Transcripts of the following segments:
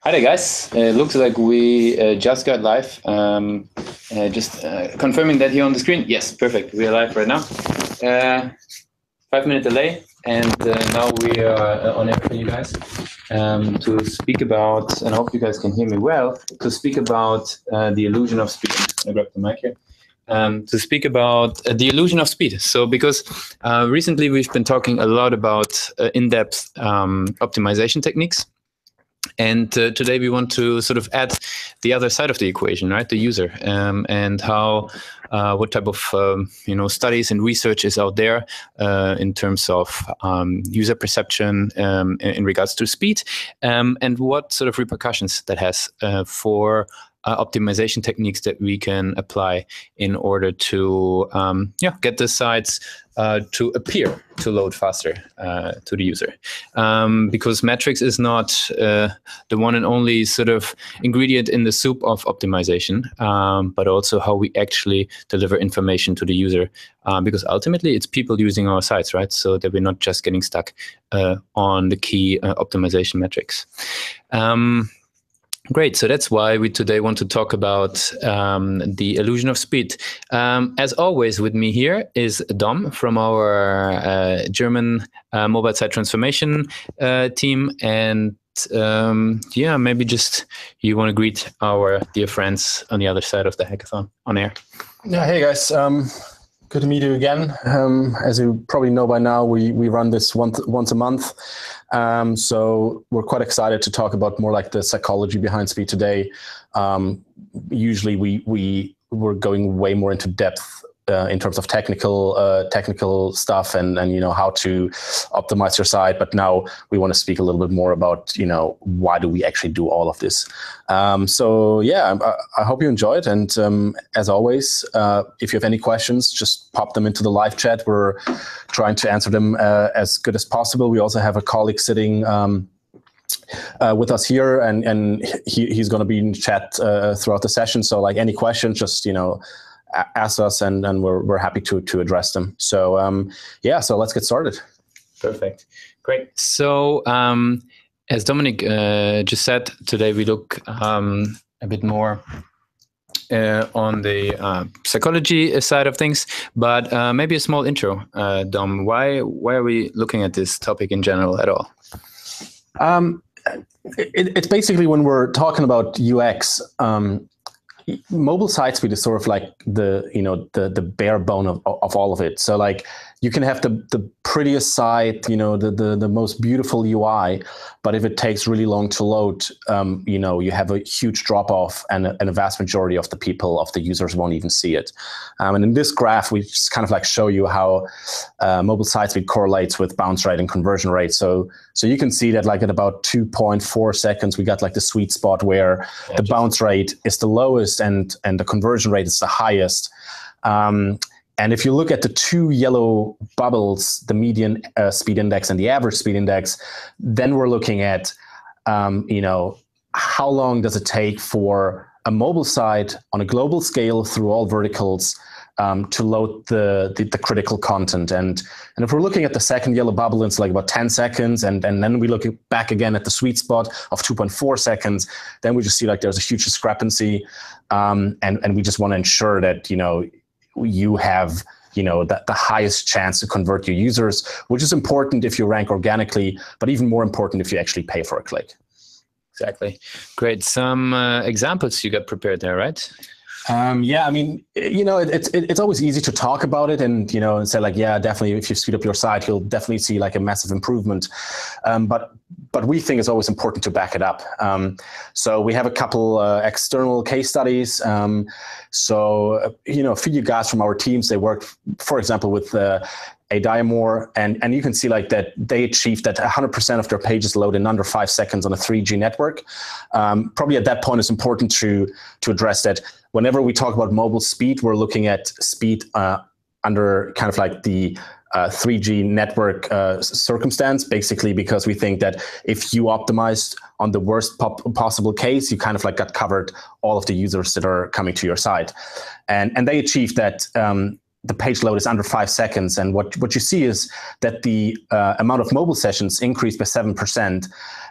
Hi there, guys. It looks like we just got live. Just confirming that here on the screen. Yes, perfect. We are live right now. 5-minute delay, and now we are on air for you guys to speak about, and I hope you guys can hear me well, to speak about the illusion of speed. I grab the mic here. To speak about the illusion of speed. So because recently we've been talking a lot about in-depth optimization techniques. And today we want to sort of add the other side of the equation, right? The user, and how, what type of studies and research is out there in terms of user perception in regards to speed, and what sort of repercussions that has for optimization techniques that we can apply in order to get the sites to appear to load faster to the user, because metrics is not the one and only sort of ingredient in the soup of optimization, but also how we actually deliver information to the user, because ultimately it's people using our sites, right? So that we're not just getting stuck on the key optimization metrics. Great. So that's why we today want to talk about the illusion of speed. As always, with me here is Dom from our German mobile site transformation team. And yeah, maybe just you want to greet our dear friends on the other side of the hackathon on air. Yeah. Hey, guys. Good to meet you again. As you probably know by now, we run this once a month. So we're quite excited to talk about more like the psychology behind speed today. Usually we're going way more into depth in terms of technical stuff and how to optimize your site. But now we want to speak a little bit more about why do we actually do all of this. So yeah, I hope you enjoy it. And as always, if you have any questions, just pop them into the live chat. We're trying to answer them as good as possible. We also have a colleague sitting with us here, and he's going to be in chat throughout the session. So like any questions, just ask us, and we're happy to address them. So yeah, so let's get started. Perfect. Great. So as Dominic just said, today we look a bit more on the psychology side of things, but maybe a small intro, Dom. Why are we looking at this topic in general at all? It's basically when we're talking about UX, mobile site speed is sort of like the bare bone of all of it. So like you can have the prettiest site, the most beautiful UI, but if it takes really long to load, you have a huge drop off, and a vast majority of the users won't even see it. And in this graph, we just kind of like show you how mobile site speed correlates with bounce rate and conversion rate. So you can see that like at about 2.4 seconds, we got like the sweet spot where the bounce rate is the lowest and the conversion rate is the highest. And if you look at the two yellow bubbles, the median speed index and the average speed index, then we're looking at, how long does it take for a mobile site on a global scale through all verticals to load the critical content. And if we're looking at the second yellow bubble, it's like about 10 seconds. And then we look back again at the sweet spot of 2.4 seconds. Then we just see like there's a huge discrepancy. And we just want to ensure that, you have the highest chance to convert your users, which is important if you rank organically, but even more important if you actually pay for a click. Exactly. Great. Some examples you got prepared there, right? Yeah, I mean, it's always easy to talk about it and say like, yeah, definitely, if you speed up your site, you'll definitely see like a massive improvement. But we think it's always important to back it up. So we have a couple external case studies. So a few guys from our teams, they worked, for example, with Diamore, and you can see like that they achieved that 100% of their pages load in under 5 seconds on a 3G network. Probably at that point, it's important to address that whenever we talk about mobile speed, we're looking at speed under kind of like the 3G network circumstance, basically because we think that if you optimized on the worst possible case, you kind of like got covered all of the users that are coming to your site. And they achieved that the page load is under 5 seconds. And what you see is that the amount of mobile sessions increased by 7%.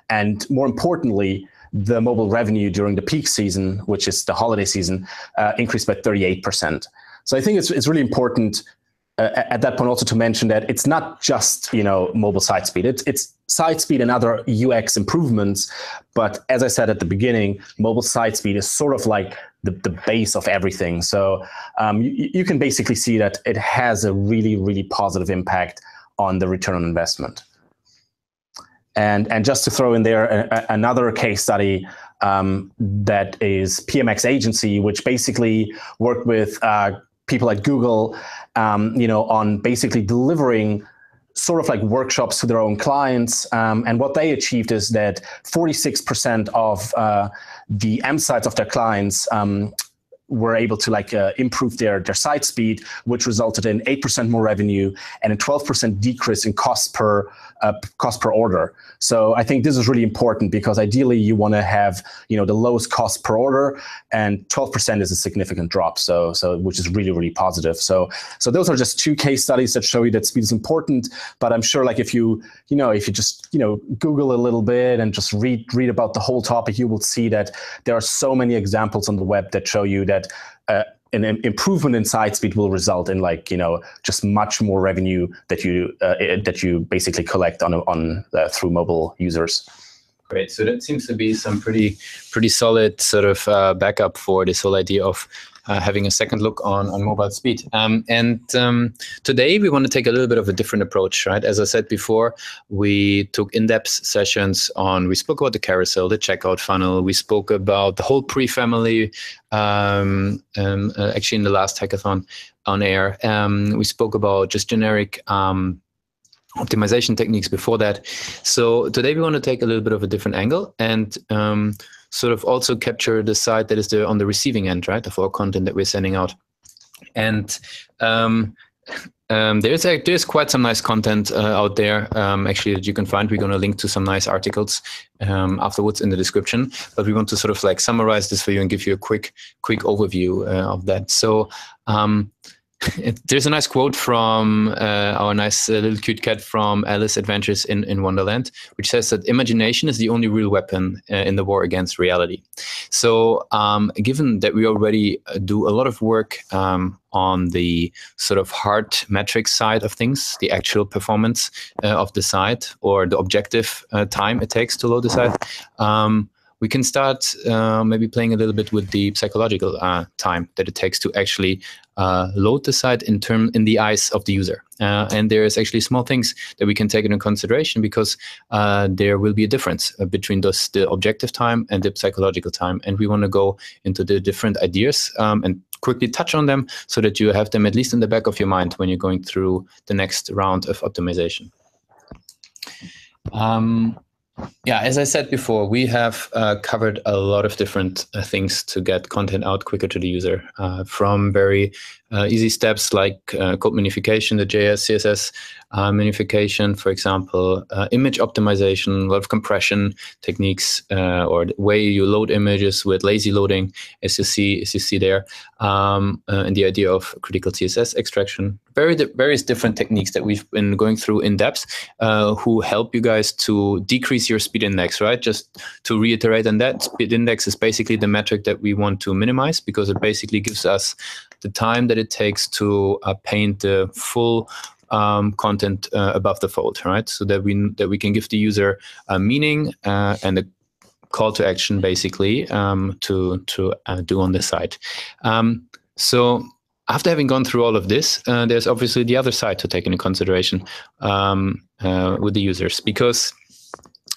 And more importantly, the mobile revenue during the peak season, which is the holiday season, increased by 38%. So I think it's really important at that point also to mention that it's not just, you know, mobile site speed. It's site speed and other UX improvements. But as I said at the beginning, mobile site speed is sort of like the base of everything. So you can basically see that it has a really, really positive impact on the return on investment. And just to throw in there another case study that is PMX Agency, which basically worked with people at Google, you know, on basically delivering sort of like workshops to their own clients. And what they achieved is that 46% of the M sites of their clients were able to like improve their site speed, which resulted in 8% more revenue and a 12% decrease in cost per order. So I think this is really important because ideally you want to have, you know, the lowest cost per order, and 12% is a significant drop. So which is really, really positive. So those are just two case studies that show you that speed is important. But I'm sure like if you just, you know, Google a little bit and just read about the whole topic, you will see that there are so many examples on the web that show you that an improvement in site speed will result in, like, you know, just much more revenue that you basically collect on through mobile users. Great. So that seems to be some pretty solid sort of backup for this whole idea of having a second look on mobile speed. Today we want to take a little bit of a different approach, right? As I said before, we took in-depth sessions on, we spoke about the carousel, the checkout funnel, we spoke about the whole pre-family, actually in the last hackathon on air. We spoke about just generic optimization techniques before that. So today we want to take a little bit of a different angle and sort of also capture the side that is on the receiving end, right, of our content that we're sending out. And there's quite some nice content out there, actually, that you can find. We're going to link to some nice articles afterwards in the description. But we want to sort of like summarize this for you and give you a quick overview of that. So there's a nice quote from our nice little cute cat from Alice Adventures in Wonderland, which says that imagination is the only real weapon in the war against reality. So given that we already do a lot of work on the sort of hard metrics side of things, the actual performance of the site or the objective time it takes to load the site, we can start maybe playing a little bit with the psychological time that it takes to actually load the site in the eyes of the user. And there's actually small things that we can take into consideration because there will be a difference between the objective time and the psychological time. And we want to go into the different ideas and quickly touch on them so that you have them at least in the back of your mind when you're going through the next round of optimization. Yeah, as I said before, we have covered a lot of different things to get content out quicker to the user, from very easy steps like code minification, the JS, CSS minification, for example, image optimization, a lot of compression techniques, or the way you load images with lazy loading, as you see there, and the idea of critical CSS extraction. Various different techniques that we've been going through in depth, who help you guys to decrease your speed index, right? Just to reiterate on that, speed index is basically the metric that we want to minimize because it basically gives us the time that it takes to paint the full content above the fold, right? So that we can give the user a meaning and a call to action, basically, to do on the site. So after having gone through all of this, there's obviously the other side to take into consideration with the users, because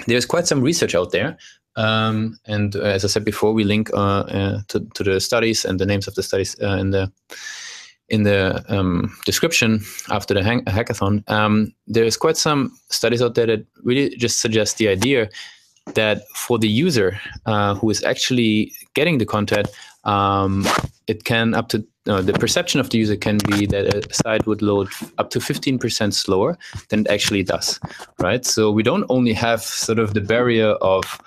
there's quite some research out there. And as I said before, we link to the studies and the names of the studies in the description after the hackathon. There's quite some studies out there that really just suggest the idea that for the user who is actually getting the content, it can the perception of the user can be that a site would load up to 15% slower than it actually does, right? So we don't only have sort of the barrier of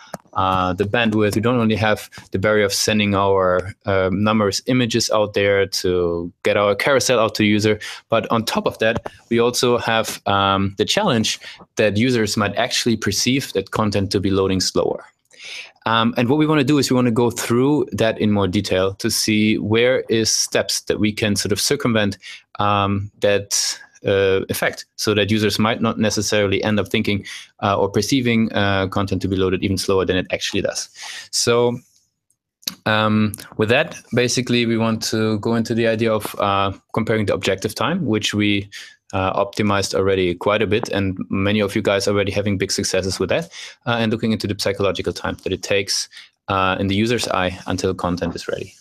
the bandwidth, we don't only have the barrier of sending our numerous images out there to get our carousel out to the user, but on top of that, we also have the challenge that users might actually perceive that content to be loading slower. And what we want to do is we want to go through that in more detail to see where is steps that we can sort of circumvent that effect, so that users might not necessarily end up thinking or perceiving content to be loaded even slower than it actually does. So with that, basically, we want to go into the idea of comparing the objective time, which we optimized already quite a bit, and many of you guys already having big successes with that, and looking into the psychological time that it takes in the user's eye until content is ready.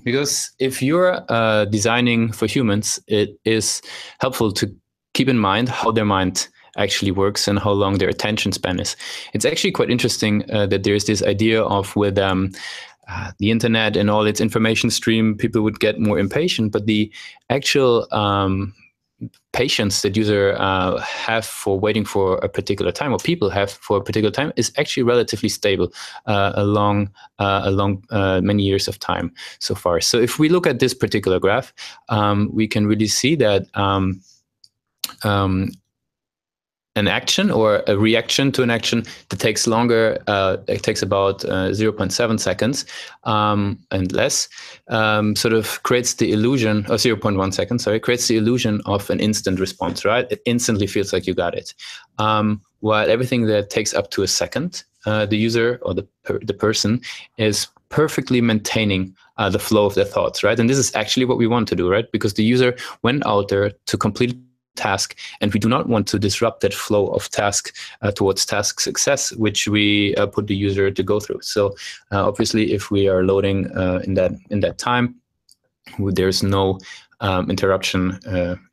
Because if you're designing for humans, it is helpful to keep in mind how their mind actually works and how long their attention span is. It's actually quite interesting that there's this idea of with the internet and all its information stream, people would get more impatient, but the actual patience that users have for waiting for a particular time, or people have for a particular time, is actually relatively stable along many years of time so far. So if we look at this particular graph, we can really see that an action or a reaction to an action that takes longer, it takes about 0.7 seconds and less, sort of creates the illusion, or 0.1 seconds, sorry, creates the illusion of an instant response, right? It instantly feels like you got it. While everything that takes up to a second, the user or the person is perfectly maintaining the flow of their thoughts, right? And this is actually what we want to do, right? Because the user went out there to complete task, and we do not want to disrupt that flow of task towards task success, which we put the user to go through. So obviously, if we are loading in that time, there's no interruption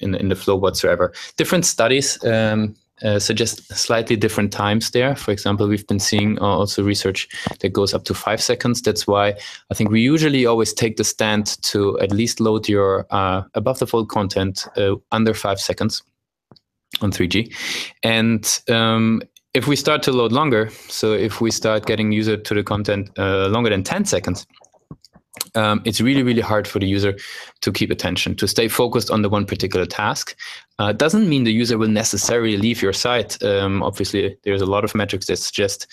in the flow whatsoever. Different studies suggest slightly different times there. For example, we've been seeing also research that goes up to 5 seconds. That's why I think we usually always take the stand to at least load your above the fold content under 5 seconds on 3G. And if we start to load longer, so if we start getting user to the content longer than 10 seconds, it's really, really hard for the user to keep attention, to stay focused on the one particular task. Doesn't mean the user will necessarily leave your site. Obviously, there's a lot of metrics that suggest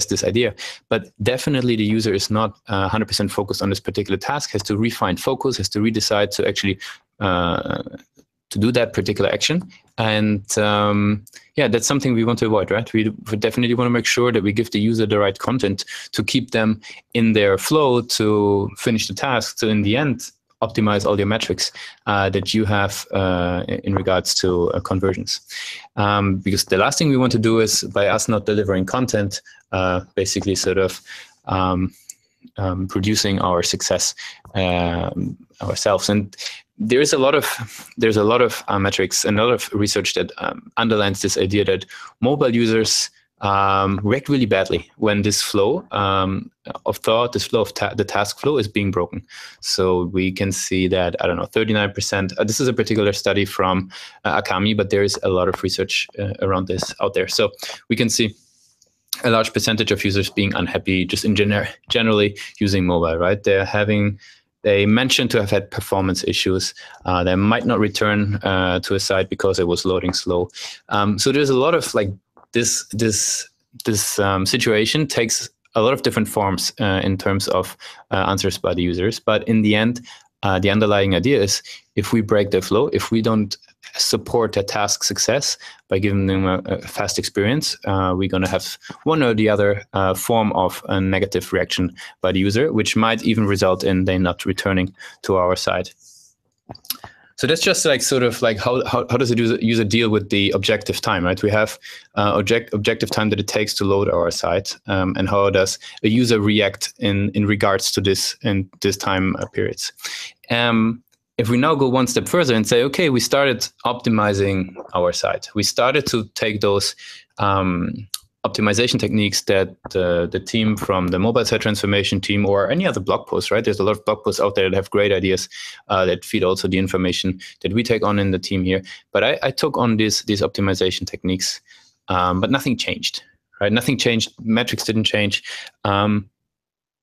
this idea, but definitely the user is not 100% focused on this particular task, has to refine focus, has to redecide to actually to do that particular action. And yeah, that's something we want to avoid, right? We definitely want to make sure that we give the user the right content to keep them in their flow to finish the task. So in the end, optimize all your metrics that you have in regards to conversions. Because the last thing we want to do is, by us not delivering content, basically sort of producing our success ourselves. And there's a lot of metrics and a lot of research that underlines this idea that mobile users react really badly when this flow of thought, this flow of the task flow is being broken. So we can see that, I don't know, 39%. This is a particular study from Akami, but there is a lot of research around this out there. So we can see a large percentage of users being unhappy just in generally using mobile, right? They mentioned to have had performance issues. They might not return to a site because it was loading slow. So there's a lot of like this situation takes a lot of different forms in terms of answers by the users. But in the end, the underlying idea is if we break the flow, if we don't support their task success by giving them a fast experience, we're going to have one or the other form of a negative reaction by the user, which might even result in they not returning to our site. So that's just like sort of like how does a user deal with the objective time, right? We have objective time that it takes to load our site, and how does a user react in regards to this in this time periods. If we now go one step further and say, okay, we started optimizing our site. We started to take those optimization techniques that the team from the mobile site transformation team or any other blog post, right? There's a lot of blog posts out there that have great ideas that feed also the information that we take on in the team here. But I took on these optimization techniques, but nothing changed, right? Nothing changed. Metrics didn't change. I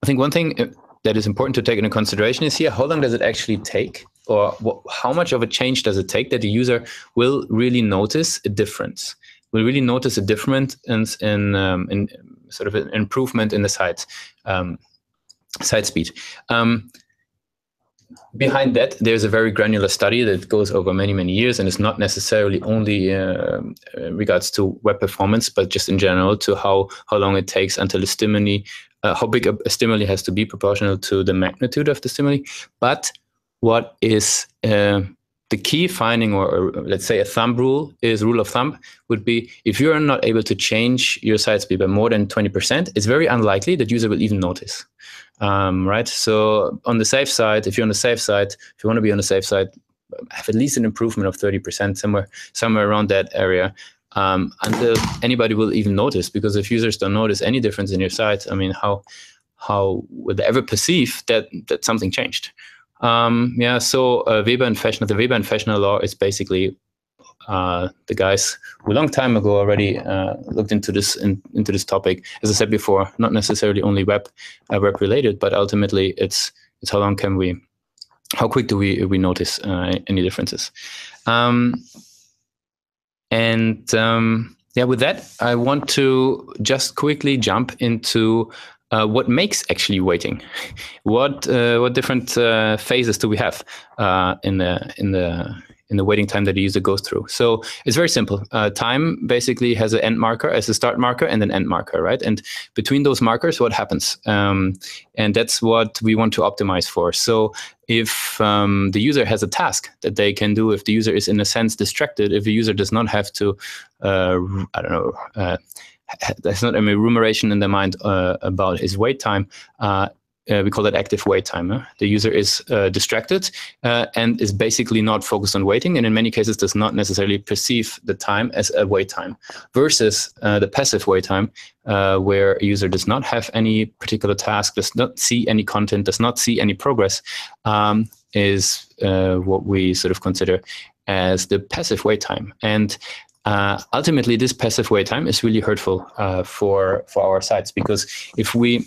think one thing that is important to take into consideration is here, how long does it actually take? Or how much of a change does it take that the user will really notice a difference? will really notice a difference in sort of an improvement in the site speed. Behind that, there's a very granular study that goes over many, many years, and it's not necessarily only regards to web performance, but just in general to how long it takes until the stimuli, how big a stimuli has to be proportional to the magnitude of the stimuli. But what is the key finding, or let's say a rule of thumb would be, if you are not able to change your site speed by more than 20%, it's very unlikely that user will even notice. Right. So on the safe side, if you're on the safe side, if you want to be on the safe side, have at least an improvement of 30%, somewhere around that area, until anybody will even notice. Because if users don't notice any difference in your site, I mean, how would they ever perceive that something changed? Yeah. So Weber and Fechner, the Weber and Fechner law is basically the guys who a long time ago already looked into this topic. As I said before, not necessarily only web related, but ultimately it's how quick do we notice any differences? Yeah, with that, I want to just quickly jump into what makes actually waiting. What different phases do we have in the waiting time that a user goes through? So it's very simple. Time basically has an end marker as a start marker and an end marker, right? And between those markers, what happens? And that's what we want to optimize for. So if the user has a task that they can do, if the user is in a sense distracted, if the user does not have to, there's not a remuneration in their mind about his wait time, we call that active wait time. The user is distracted and is basically not focused on waiting, and in many cases does not necessarily perceive the time as a wait time, versus the passive wait time, where a user does not have any particular task, does not see any content, does not see any progress, is what we sort of consider as the passive wait time. And ultimately, this passive wait time is really hurtful for our sites, because if we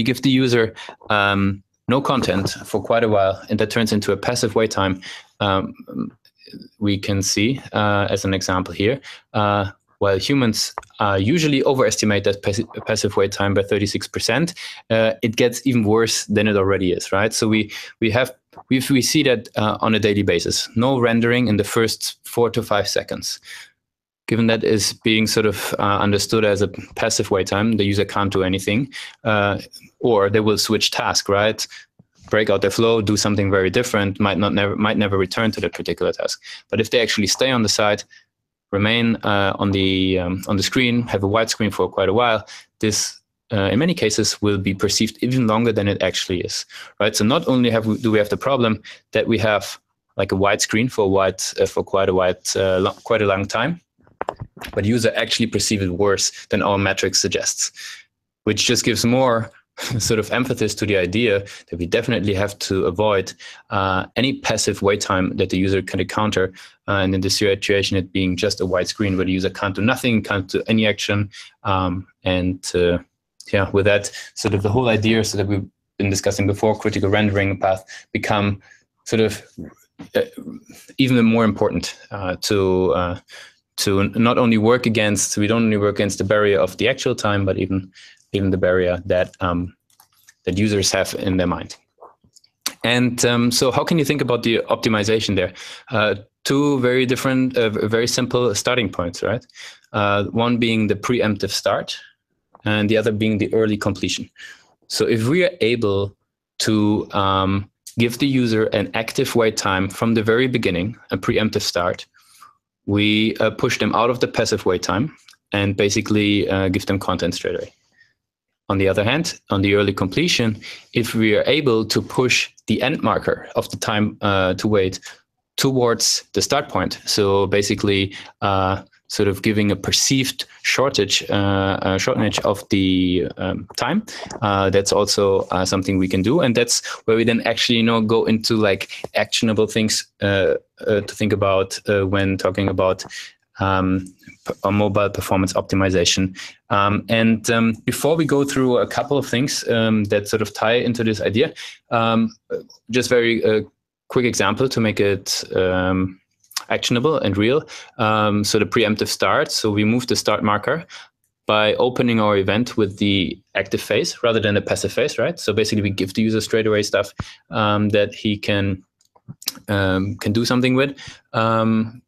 give the user no content for quite a while, and that turns into a passive wait time, we can see, as an example here, while humans usually overestimate that passive wait time by 36%, it gets even worse than it already is, right? So we see that on a daily basis, no rendering in the first 4 to 5 seconds. Given that is being sort of understood as a passive wait time, the user can't do anything, or they will switch task, right? Break out their flow, do something very different, might never return to that particular task. But if they actually stay on the site, remain on the screen, have a white screen for quite a while, this in many cases will be perceived even longer than it actually is, right? So not only do we have the problem that we have like a white screen for quite a long time, but user actually perceive it worse than our metrics suggests, which just gives more sort of emphasis to the idea that we definitely have to avoid any passive wait time that the user can encounter, and in this situation, it being just a white screen where the user can't do nothing, can't do any action, yeah, with that, sort of the whole idea, so that we've been discussing before, critical rendering path, become sort of even more important to not only work against, we don't only work against the barrier of the actual time, but even the barrier that that users have in their mind. And so how can you think about the optimization there? Two very different, very simple starting points, right? One being the preemptive start, and the other being the early completion. So if we are able to give the user an active wait time from the very beginning, a preemptive start, we push them out of the passive wait time and basically give them content straight away. On the other hand, on the early completion, if we are able to push the end marker of the time to wait towards the start point, so basically sort of giving a perceived shortage of the time, that's also something we can do, and that's where we then actually go into like actionable things to think about when talking about mobile performance optimization. Before we go through a couple of things that sort of tie into this idea, just very quick example to make it actionable and real. So the preemptive start. So we move the start marker by opening our event with the active phase rather than the passive phase, right? So basically, we give the user straight away stuff that he can do something with, and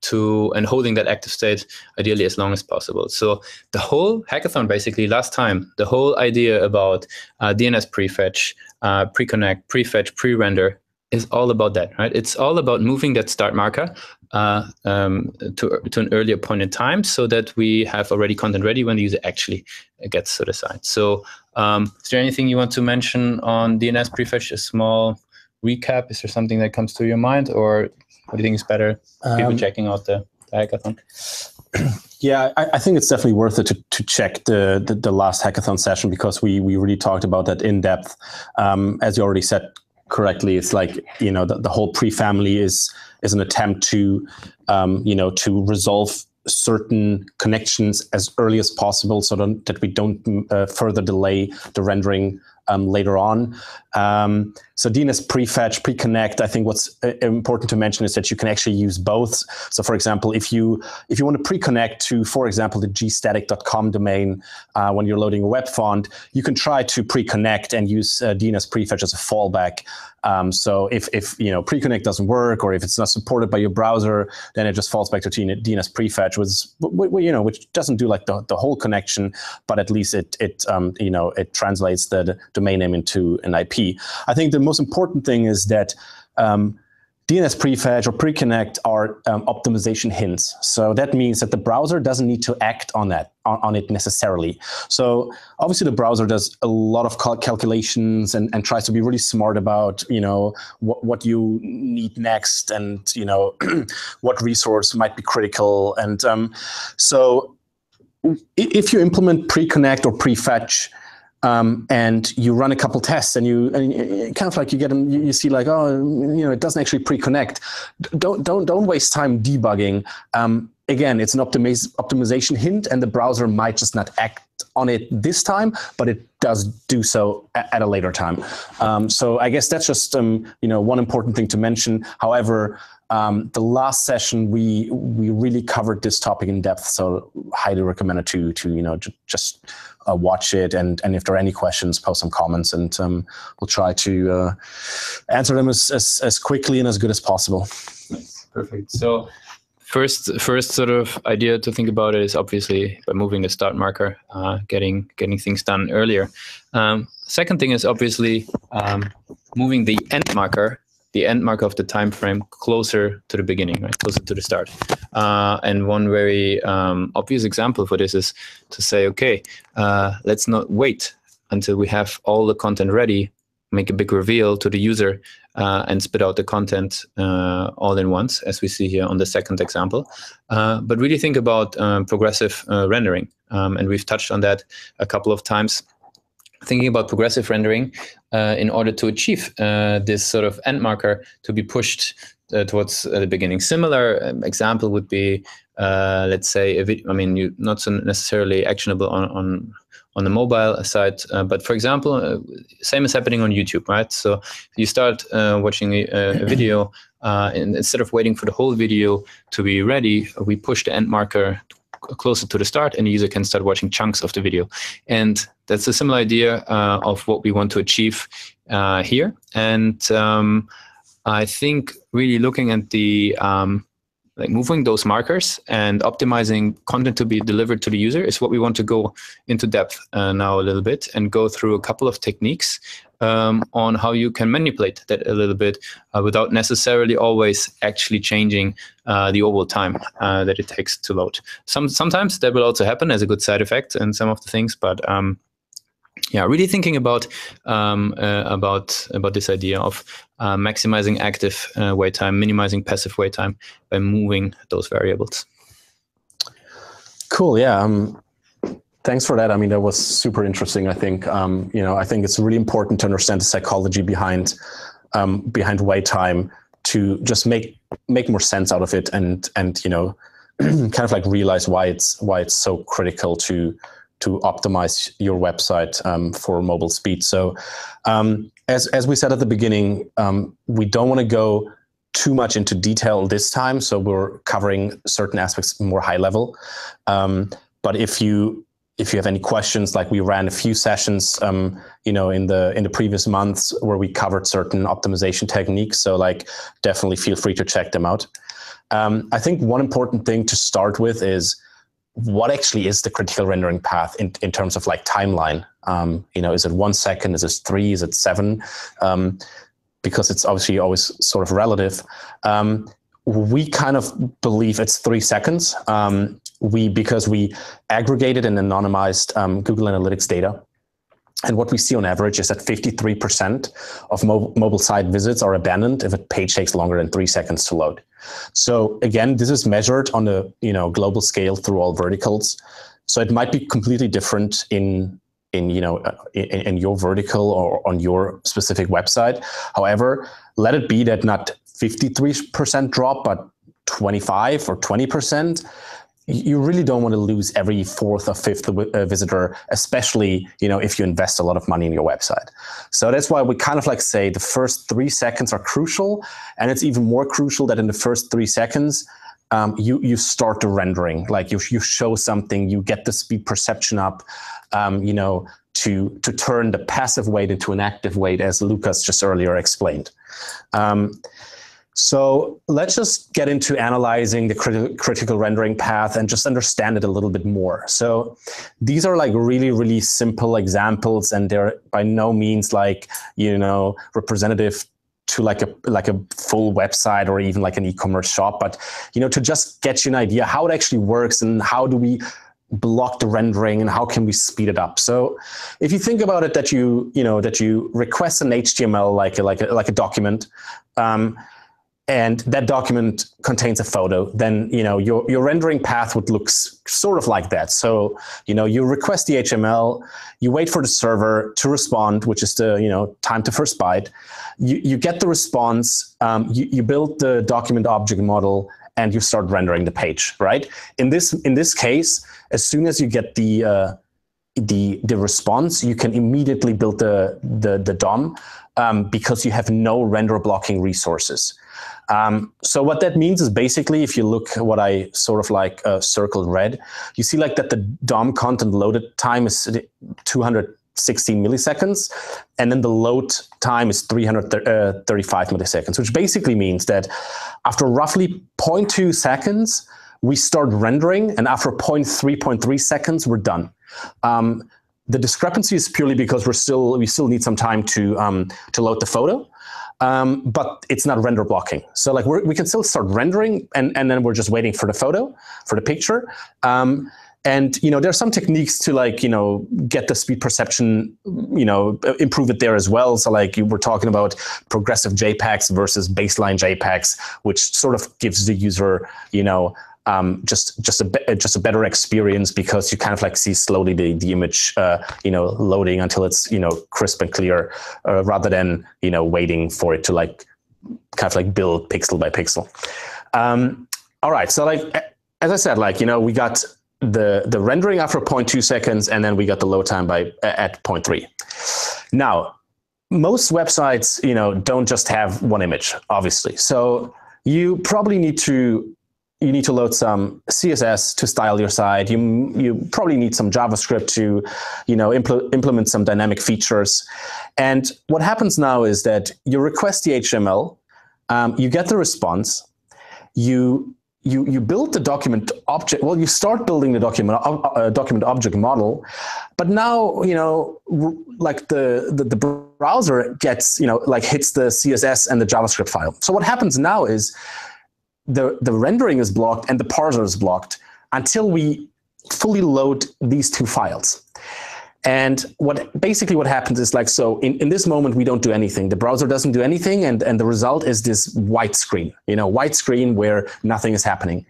holding that active state ideally as long as possible. So the whole hackathon, basically last time, the whole idea about DNS prefetch, pre-connect, prefetch, pre-render is all about that, right? It's all about moving that start marker to an earlier point in time, so that we have already content ready when the user actually gets to the site. So is there anything you want to mention on DNS prefetch? A small recap? Is there something that comes to your mind, or what do you think is better? People checking out the hackathon. Yeah, I think it's definitely worth it to check the last hackathon session, because we really talked about that in depth. As you already said correctly, it's like, you know, the whole pre-family is an attempt to to resolve certain connections as early as possible, so that we don't further delay the rendering later on. So DNS prefetch, pre-connect, I think what's important to mention is that you can actually use both. So for example, if you want to pre-connect to, for example, the gstatic.com domain when you're loading a web font, you can try to pre-connect and use DNS prefetch as a fallback. So if pre-connect doesn't work, or if it's not supported by your browser, then it just falls back to DNS prefetch, which doesn't do like the whole connection, but at least it translates the domain name into an IP. I think the most important thing is that DNS prefetch or pre-connect are optimization hints. So that means that the browser doesn't need to act on it necessarily. So obviously the browser does a lot of calculations and tries to be really smart about, what you need next, and, what resource might be critical. And so if you implement pre-connect or prefetch, and you run a couple tests, and you kind of like you get them, you see like, it doesn't actually pre-connect. Don't waste time debugging. Again, it's an optimization hint, and the browser might just not act on it this time, but it does do so at a later time. So I guess that's just one important thing to mention. However, the last session we really covered this topic in depth, so highly recommend it to just watch it, and if there are any questions, post some comments, and we'll try to answer them as quickly and as good as possible. Nice. Perfect. So first sort of idea to think about it is obviously by moving the start marker, getting things done earlier. Second thing is obviously moving the end marker of the time frame closer to the beginning, right? Closer to the start. And one very obvious example for this is to say, okay, let's not wait until we have all the content ready, make a big reveal to the user, and spit out the content all in once, as we see here on the second example. But really think about progressive rendering. And we've touched on that a couple of times. Thinking about progressive rendering in order to achieve this sort of end marker to be pushed towards the beginning. Similar example would be, let's say, a video. I mean, not so necessarily actionable on the mobile side, but for example, same is happening on YouTube, right? So you start watching a video, and instead of waiting for the whole video to be ready, we push the end marker closer to the start, and the user can start watching chunks of the video. And that's a similar idea of what we want to achieve here. And I think really looking at the moving those markers and optimizing content to be delivered to the user is what we want to go into depth now a little bit, and go through a couple of techniques on how you can manipulate that a little bit without necessarily always actually changing the overall time that it takes to load. Sometimes that will also happen as a good side effect in some of the things, but really thinking about this idea of maximizing active wait time, minimizing passive wait time by moving those variables. Cool. Yeah. Thanks for that. I mean, that was super interesting. I think I think it's really important to understand the psychology behind wait time to just make more sense out of it, and kind of like realize why it's so critical to optimize your website for mobile speed. So as we said at the beginning, we don't want to go too much into detail this time, so we're covering certain aspects more high level. But if you have any questions, like we ran a few sessions, you know, in the previous months where we covered certain optimization techniques. So like, definitely feel free to check them out. I think one important thing to start with is what actually is the critical rendering path in terms of like timeline. You know, is it 1 second? Is it 3? Is it 7? Because it's obviously always sort of relative. We kind of believe it's 3 seconds. Because we aggregated and anonymized Google Analytics data. And what we see on average is that 53% of mobile site visits are abandoned if a page takes longer than 3 seconds to load. So again, this is measured on a global scale through all verticals. So it might be completely different in your vertical or on your specific website. However, let it be that not 53% drop, but 25 or 20%. You really don't want to lose every 4th or 5th visitor, especially, you know, if you invest a lot of money in your website. So that's why we kind of like say the first 3 seconds are crucial. And it's even more crucial that in the first 3 seconds, you start the rendering, like you show something, you get the speed perception up, you know, to turn the passive weight into an active weight, as Lucas just earlier explained. So let's just get into analyzing the critical rendering path and just understand it a little bit more. So these are like really, really simple examples, and they're by no means like, you know, representative to like a full website or even like an e-commerce shop, but, you know, to just get you an idea how it actually works and how do we block the rendering and how can we speed it up. So if you think about it, that you request an HTML like a document, and that document contains a photo, then, you know, your rendering path would look sort of like that. So, you know, you request the HTML, you wait for the server to respond, which is the, you know, time to first byte. You get the response, you build the document object model, and you start rendering the page, right? In this case, as soon as you get the response, you can immediately build the DOM, because you have no render blocking resources. So what that means is basically, if you look at what I sort of like circled red, you see like that the DOM content loaded time is 216 milliseconds, and then the load time is 335 milliseconds, which basically means that after roughly 0.2 seconds, we start rendering, and after 0.3 seconds, we're done. The discrepancy is purely because we still need some time to load the photo. But it's not render blocking. So like we can still start rendering, and then we're just waiting for the photo, for the picture. And, you know, there's some techniques to like, you know, get the speed perception, you know, improve it there as well. So like you were talking about progressive JPEGs versus baseline JPEGs, which sort of gives the user, you know, just a better experience, because you kind of like see slowly the image, you know, loading until it's, you know, crisp and clear, rather than, you know, waiting for it to like kind of like build pixel by pixel. All right, so like as I said, like, you know, we got the rendering after 0.2 seconds, and then we got the load time at 0.3. Now, most websites, you know, don't just have one image, obviously. So you probably need to load some CSS to style your site. You probably need some JavaScript to, you know, implement some dynamic features. And what happens now is that you request the HTML, you get the response, you build the document object. Well, you start building the document object model, but now, you know, like the browser gets, you know, like hits the CSS and the JavaScript file. So what happens now is the rendering is blocked and the parser is blocked until we fully load these two files. And what happens is like, so in this moment, we don't do anything. The browser doesn't do anything. And the result is this white screen, you know, white screen where nothing is happening.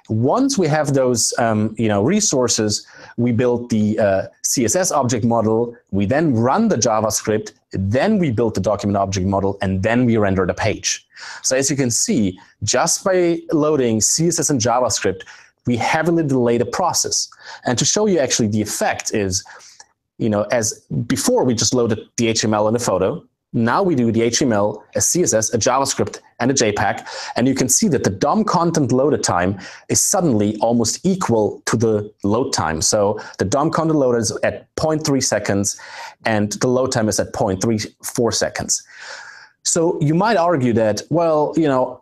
Once we have those, you know, resources, we build the CSS object model. We then run the JavaScript. Then we build the document object model, and then we render the page. So as you can see, just by loading CSS and JavaScript, we heavily delay the process. And to show you actually the effect is, you know, as before we just loaded the HTML and the photo, Now we do the HTML, a CSS, a JavaScript, and a JPEG, and you can see that the DOM content loaded time is suddenly almost equal to the load time. So the DOM content loaded is at 0.3 seconds, and the load time is at 0.34 seconds. So you might argue that, well, you know,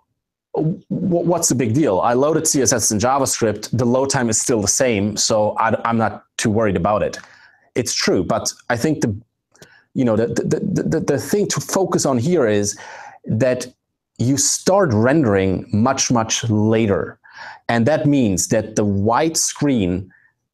what's the big deal? I loaded CSS and JavaScript, the load time is still the same, so I'm not too worried about it. It's true, but I think the thing to focus on here is that you start rendering much later, and that means that the white screen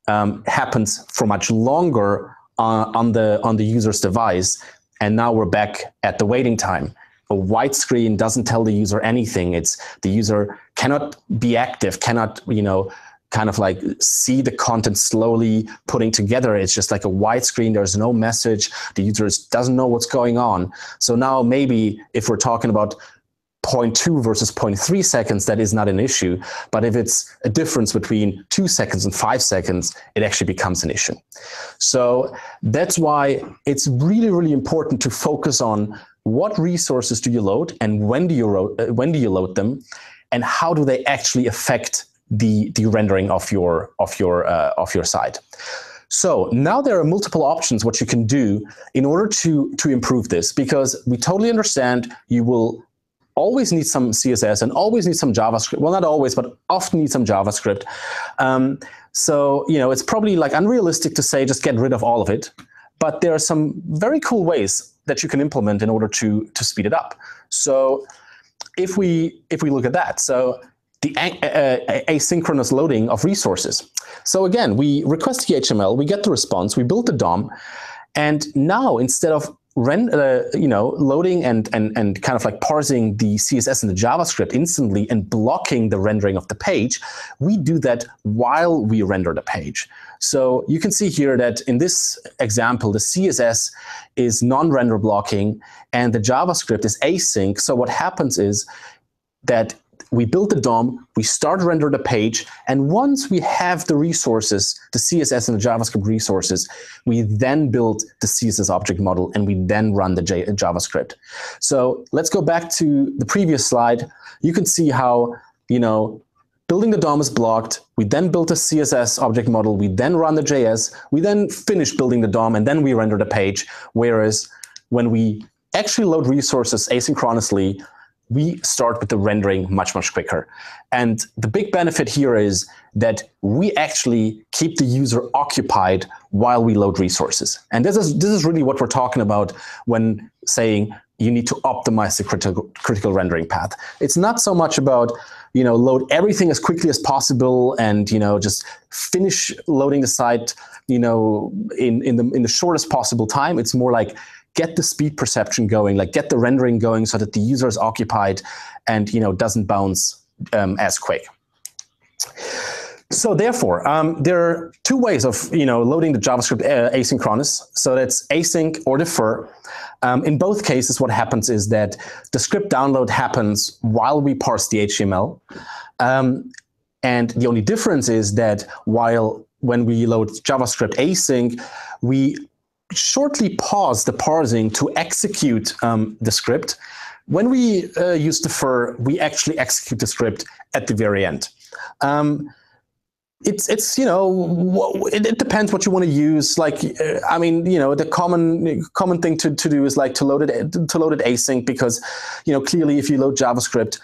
happens for much longer on the user's device, and now we're back at the waiting time. A white screen doesn't tell the user anything. It's the user cannot be active, cannot, you know, kind of like see the content slowly putting together. It's just like a white screen. There's no message. The user doesn't know what's going on. So now maybe if we're talking about 0.2 versus 0.3 seconds, that is not an issue. But if it's a difference between 2 seconds and 5 seconds, it actually becomes an issue. So that's why it's really important to focus on what resources do you load and when do you load them, and how do they actually affect the rendering of your site. So now there are multiple options what you can do in order to improve this, because we totally understand you will always need some CSS and always need some JavaScript. Well, not always, but often need some JavaScript. So, you know, it's probably like unrealistic to say just get rid of all of it, but there are some very cool ways that you can implement in order to speed it up. So if we look at that, so the asynchronous loading of resources. So again, we request the HTML, we get the response, we build the DOM, and now instead of loading and kind of like parsing the CSS and the JavaScript instantly and blocking the rendering of the page, we do that while we render the page. So you can see here that in this example, the CSS is non-render blocking and the JavaScript is async. So what happens is that we build the DOM, we start to render the page, and once we have the resources, the CSS and the JavaScript resources, we then build the CSS object model and we then run the JavaScript. So let's go back to the previous slide. You can see how, you know, building the DOM is blocked, we then build a CSS object model, we then run the JS, we then finish building the DOM, and then we render the page. Whereas when we actually load resources asynchronously, we start with the rendering much quicker. And the big benefit here is that we actually keep the user occupied while we load resources. And this is really what we're talking about when saying you need to optimize the critical rendering path. It's not so much about, you know, load everything as quickly as possible and, you know, just finish loading the site, you know, in the shortest possible time. It's more like get the speed perception going, like get the rendering going so that the user is occupied and, you know, doesn't bounce as quick. So therefore, there are two ways of, you know, loading the JavaScript asynchronous. So that's async or defer. In both cases, what happens is that the script download happens while we parse the HTML. And the only difference is that when we load JavaScript async, we shortly pause the parsing to execute the script. When we use defer, we actually execute the script at the very end. It's you know, it depends what you want to use. Like I mean, you know, the common thing to do is like to load it async, because, you know, clearly if you load JavaScript,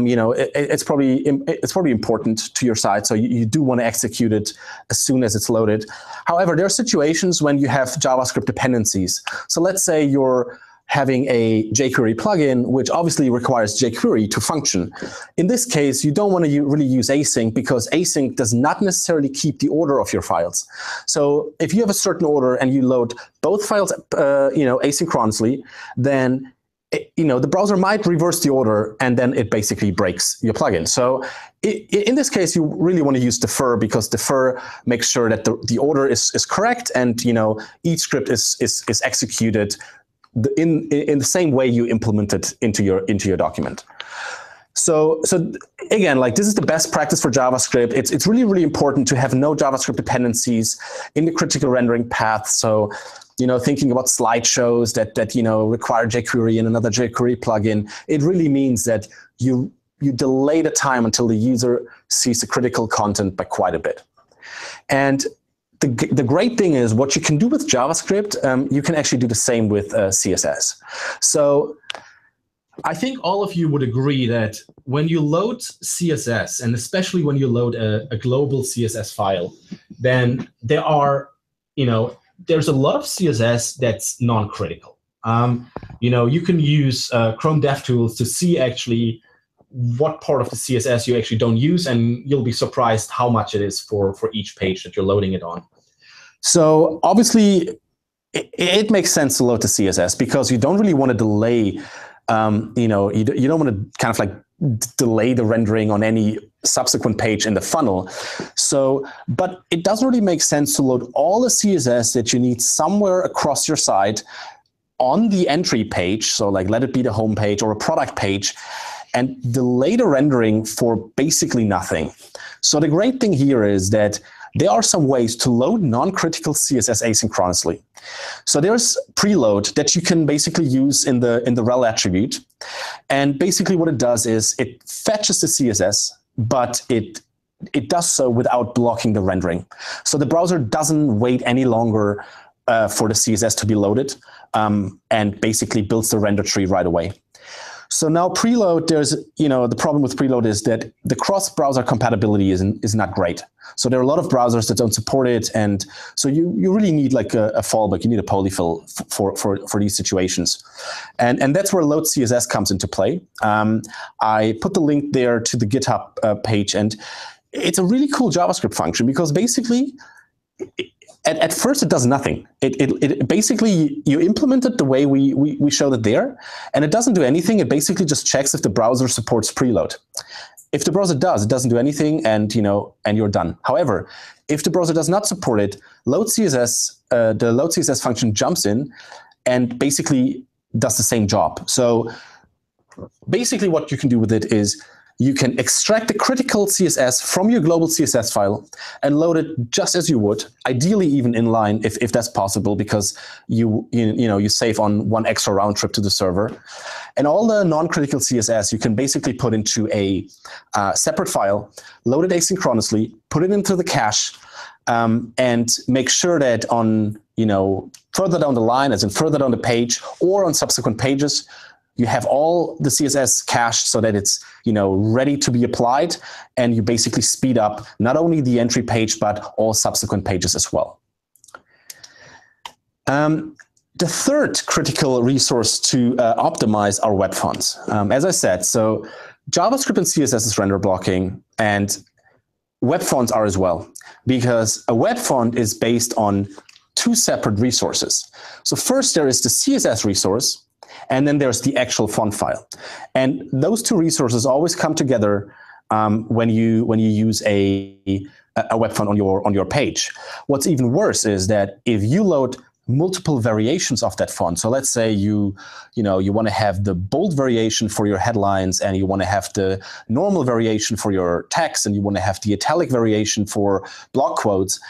you know, it's probably important to your site, so you do want to execute it as soon as it's loaded. However, there are situations when you have JavaScript dependencies. So let's say you're having a jQuery plugin, which obviously requires jQuery to function. In this case, you don't want to really use async, because async does not necessarily keep the order of your files. So if you have a certain order and you load both files, you know, asynchronously, then you know, the browser might reverse the order and then it basically breaks your plugin. So in this case, you really want to use defer, because defer makes sure that the order is correct, and, you know, each script is executed in the same way you implement it into your document. So again, like this is the best practice for JavaScript. It's really, really important to have no JavaScript dependencies in the critical rendering path. So, thinking about slideshows that require jQuery and another jQuery plugin, it really means that you delay the time until the user sees the critical content by quite a bit. And the great thing is what you can do with JavaScript, you can actually do the same with CSS. So I think all of you would agree that when you load CSS, and especially when you load a global CSS file, then there's a lot of CSS that's non-critical. You can use Chrome DevTools to see actually what part of the CSS you actually don't use, and you'll be surprised how much it is for each page that you're loading it on. So obviously, it makes sense to load the CSS because you don't really want to delay. You don't want to kind of like delay the rendering on any subsequent page in the funnel. So, but it doesn't really make sense to load all the CSS that you need somewhere across your site on the entry page. So like let it be the home page or a product page, and delay the rendering for basically nothing. So the great thing here is that there are some ways to load non-critical CSS asynchronously. So there's preload that you can basically use in the rel attribute. And basically what it does is it fetches the CSS, but it does so without blocking the rendering. So the browser doesn't wait any longer for the CSS to be loaded, and basically builds the render tree right away. So now preload, there's, the problem with preload is that the cross-browser compatibility is not great. So there are a lot of browsers that don't support it, and so you really need like a fallback. You need a polyfill for these situations, and that's where load CSS comes into play. I put the link there to the GitHub page, and it's a really cool JavaScript function because basically, at first it does nothing. It basically, you implement it the way we showed it there, and it doesn't do anything. It basically just checks if the browser supports preload. If the browser does, it doesn't do anything, and you're done. However, if the browser does not support it, load CSS, the load CSS function jumps in and basically does the same job. So basically what you can do with it is you can extract the critical CSS from your global CSS file and load it just as you would, ideally even inline if that's possible, because you save on one extra round trip to the server. And all the non-critical CSS you can basically put into a separate file, load it asynchronously, put it into the cache, and make sure that on further down the line, as in further down the page, or on subsequent pages, you have all the CSS cached so that it's ready to be applied, and you basically speed up not only the entry page but all subsequent pages as well. The third critical resource to optimize are web fonts. As I said, so JavaScript and CSS is render blocking, and web fonts are as well, because a web font is based on two separate resources. So first there is the CSS resource, and then there's the actual font file. And those two resources always come together when you use a web font on your page. What's even worse is that if you load multiple variations of that font. So let's say you want to have the bold variation for your headlines, and you want to have the normal variation for your text, and you want to have the italic variation for block quotes,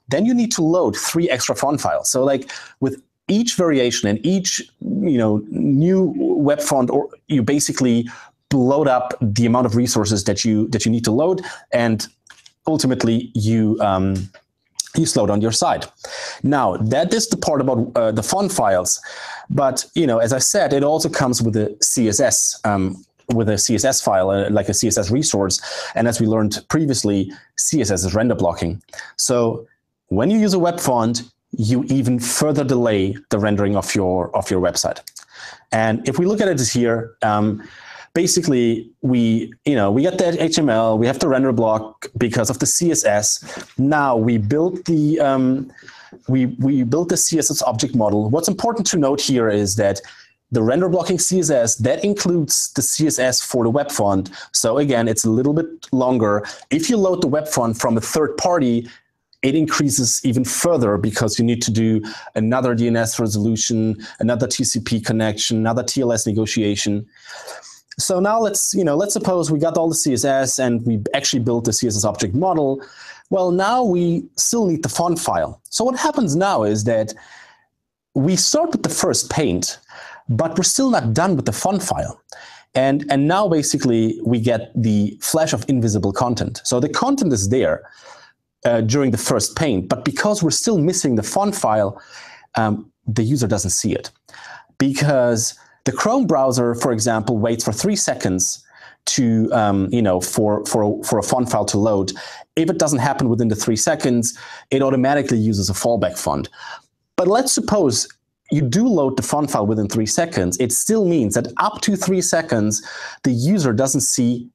then you need to load 3 extra font files. So like with each variation and each new web font, or you basically load up the amount of resources that you need to load, and ultimately you slow down your site. Now that is the part about the font files, but as I said, it also comes with a CSS. With a CSS file, like a CSS resource, and as we learned previously, CSS is render blocking. So when you use a web font, you even further delay the rendering of your website. And if we look at it here, basically we get the HTML, we have the render block because of the CSS. Now we built the built the CSS object model. What's important to note here is that the render blocking CSS, that includes the CSS for the web font. So again, it's a little bit longer. If you load the web font from a third party, it increases even further because you need to do another DNS resolution, another TCP connection, another TLS negotiation. So now let's suppose we got all the CSS and we actually built the CSS object model. Well, now we still need the font file. So what happens now is that we start with the first paint, but we're still not done with the font file. And now basically we get the flash of invisible content. So the content is there during the first paint, but because we're still missing the font file, the user doesn't see it. Because the Chrome browser, for example, waits for 3 seconds to, for a font file to load. If it doesn't happen within the 3 seconds, it automatically uses a fallback font. But let's suppose you do load the font file within 3 seconds. It still means that up to 3 seconds, the user doesn't see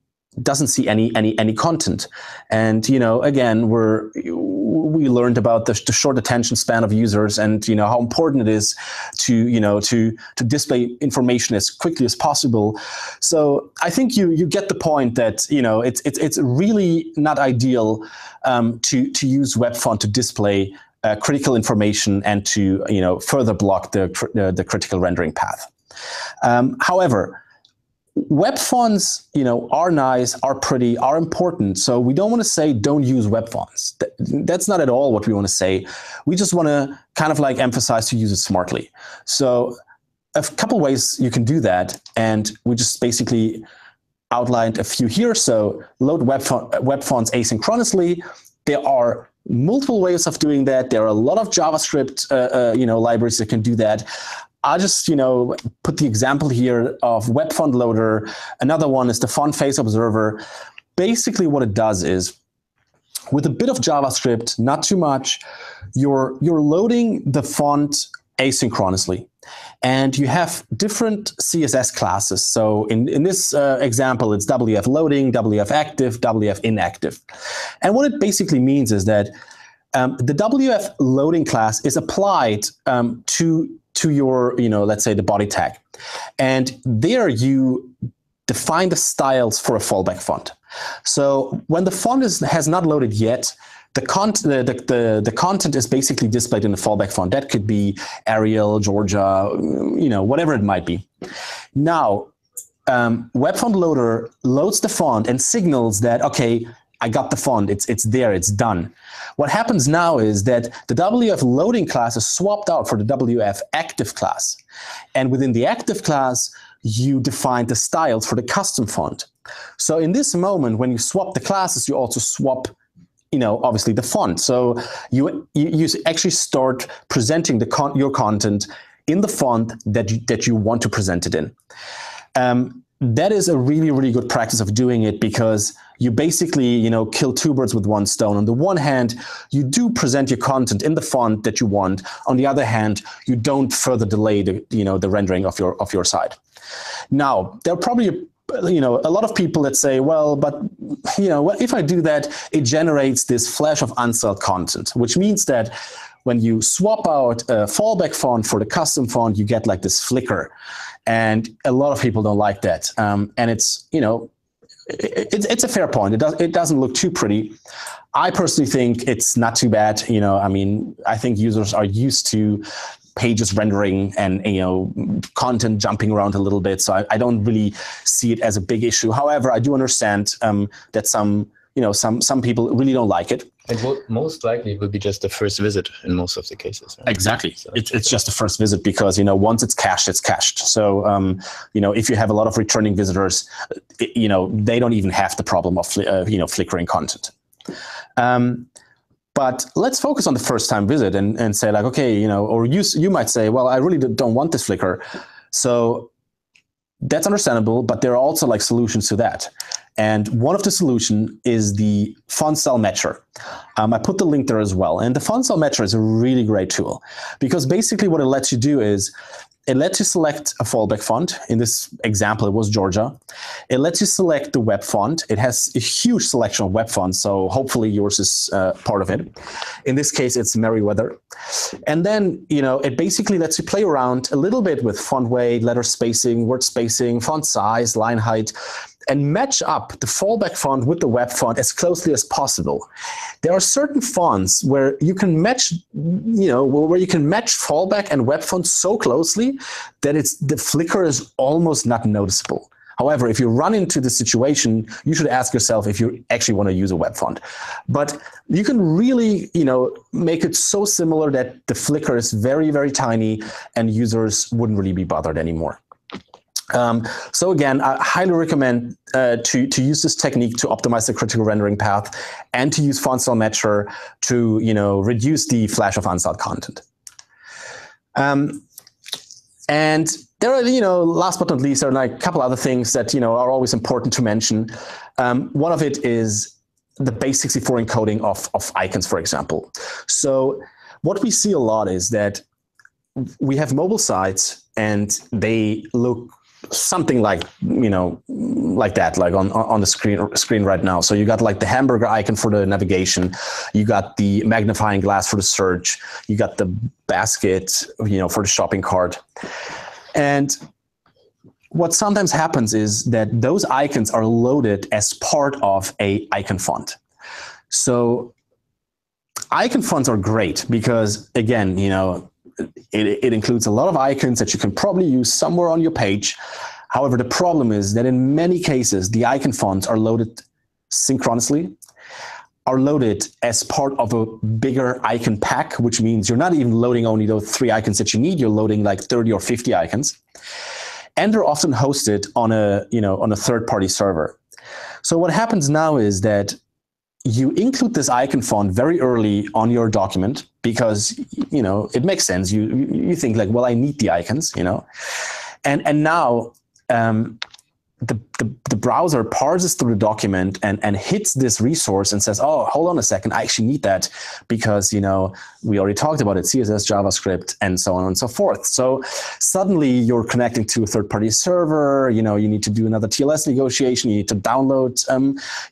any content. And again, we learned about the short attention span of users, and how important it is to display information as quickly as possible. So I think you get the point that it's really not ideal to use web font to display critical information and to further block the critical rendering path. However, web fonts, are nice, are pretty, are important. So we don't want to say don't use web fonts. That's not at all what we want to say. We just want to kind of like emphasize to use it smartly. So a couple ways you can do that, and we just basically outlined a few here. So load web fonts asynchronously. There are multiple ways of doing that. There are a lot of JavaScript, libraries that can do that. I'll just, put the example here of Web Font Loader. Another one is the Font Face Observer. Basically, what it does is, with a bit of JavaScript, not too much, you're loading the font asynchronously. And you have different CSS classes. So in this example, it's WF loading, WF active, WF inactive. And what it basically means is that the WF loading class is applied to your, let's say the body tag. And there you define the styles for a fallback font. So when the font has not loaded yet, the content is basically displayed in the fallback font. That could be Arial, Georgia, whatever it might be. Now, Web Font Loader loads the font and signals that, okay, I got the font, it's there, it's done. What happens now is that the WF loading class is swapped out for the WF active class. And within the active class, you define the styles for the custom font. So in this moment, when you swap the classes, you also swap, obviously the font. So you actually start presenting your content in the font that you want to present it in. That is a really, really good practice of doing it, because you basically, kill two birds with one stone. On the one hand, you do present your content in the font that you want. On the other hand, you don't further delay the rendering of your site. Now, there are probably a lot of people that say, well, but if I do that, it generates this flash of unstyled content, which means that when you swap out a fallback font for the custom font, you get like this flicker. And a lot of people don't like that. And it's, it's a fair point. It doesn't look too pretty. I personally think it's not too bad. I think users are used to pages rendering and content jumping around a little bit. So I don't really see it as a big issue. However, I do understand that some people really don't like it. It will most likely will be just the first visit in most of the cases. Right? Exactly. So it's just the first visit, because once it's cached, it's cached. So if you have a lot of returning visitors, they don't even have the problem of flickering content. But let's focus on the first time visit and say like, okay, or you might say, well, I really don't want this flicker. So that's understandable, but there are also like solutions to that. And one of the solutions is the font style matcher. I put the link there as well. And the font style matcher is a really great tool, because basically what it lets you do is it lets you select a fallback font. In this example, it was Georgia. It lets you select the web font. It has a huge selection of web fonts, so hopefully yours is part of it. In this case, it's Merriweather. And then, it basically lets you play around a little bit with font weight, letter spacing, word spacing, font size, line height, and match up the fallback font with the web font as closely as possible. There are certain fonts where you can match, where you can match fallback and web font so closely that the flicker is almost not noticeable. However, if you run into the situation, you should ask yourself if you actually want to use a web font. But you can really, make it so similar that the flicker is very, very tiny and users wouldn't really be bothered anymore. So again, I highly recommend to use this technique to optimize the critical rendering path and to use font style matcher to reduce the flash of unstyled content. And there are, last but not least, there are like a couple other things that are always important to mention. One of it is the base64 encoding of icons, for example. So what we see a lot is that we have mobile sites and they look something like like that, like on the screen right now. So you got like the hamburger icon for the navigation, you got the magnifying glass for the search, you got the basket for the shopping cart. And what sometimes happens is that those icons are loaded as part of a icon font. So icon fonts are great because, again, it includes a lot of icons that you can probably use somewhere on your page. However, the problem is that in many cases, the icon fonts are loaded synchronously, are loaded as part of a bigger icon pack, which means you're not even loading only those 3 icons that you need, you're loading like 30 or 50 icons. And they're often hosted on a third-party server. So what happens now is that you include this icon font very early on your document because, it makes sense. You think like, well, I need the icons, and now the browser parses through the document and hits this resource and says, oh, hold on a second, I actually need that because, we already talked about it, CSS, JavaScript, and so on and so forth. So suddenly you're connecting to a third-party server, you need to do another TLS negotiation, you need to download,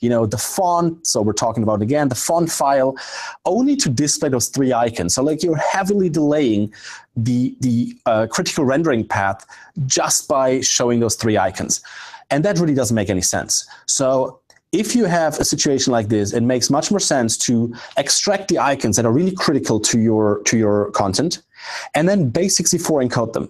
the font. So we're talking about, again, the font file, only to display those 3 icons. So like you're heavily delaying the critical rendering path just by showing those 3 icons. And that really doesn't make any sense. So if you have a situation like this, it makes much more sense to extract the icons that are really critical to your content and then base64 encode them.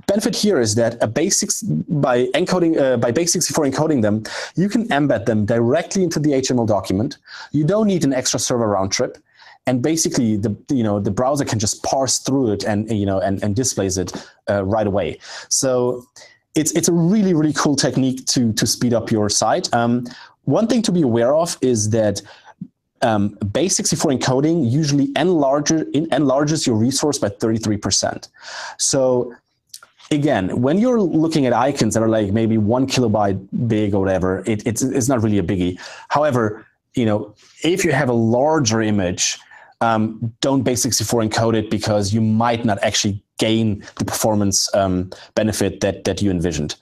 Benefit here is that by base64 encoding them, you can embed them directly into the HTML document. You don't need an extra server round trip. And basically, the browser can just parse through it and displays it right away. So it's a really, really cool technique to speed up your site. One thing to be aware of is that base64 encoding usually enlarges your resource by 33%. So again, when you're looking at icons that are like maybe 1 kilobyte big or whatever, it's not really a biggie. However, if you have a larger image, don't base64 encode it because you might not actually gain the performance benefit that you envisioned.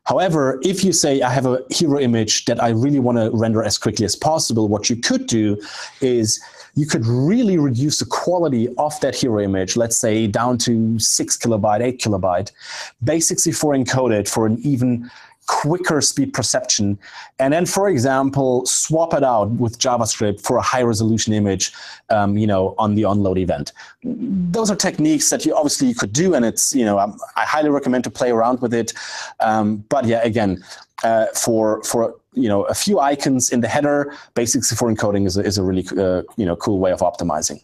However, if you say, I have a hero image that I really want to render as quickly as possible, what you could do is you could really reduce the quality of that hero image, let's say down to 6 kilobyte, 8 kilobyte, base64 encode it for an even quicker speed perception, and then, for example, swap it out with JavaScript for a high-resolution image, on the onload event. Those are techniques that you obviously could do, and it's, I highly recommend to play around with it. But yeah, again, for a few icons in the header, base64 encoding is a really cool way of optimizing.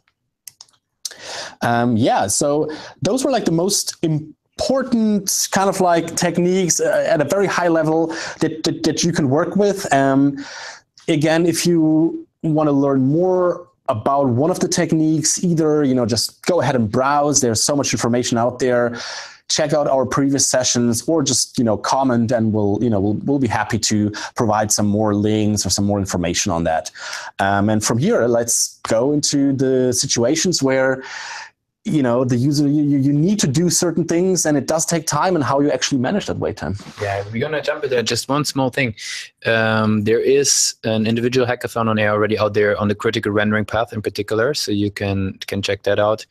Yeah, so those were like the most important kind of like techniques at a very high level that you can work with. Again, if you want to learn more about one of the techniques, either just go ahead and browse. There's so much information out there. Check out our previous sessions, or just comment, and we'll be happy to provide some more links or some more information on that. And from here, let's go into the situations where the user, you need to do certain things, and it does take time, and how you actually manage that wait time. Yeah, we're going to jump into that. Just one small thing. There is an individual hackathon on air already out there on the critical rendering path in particular, so you can check that out.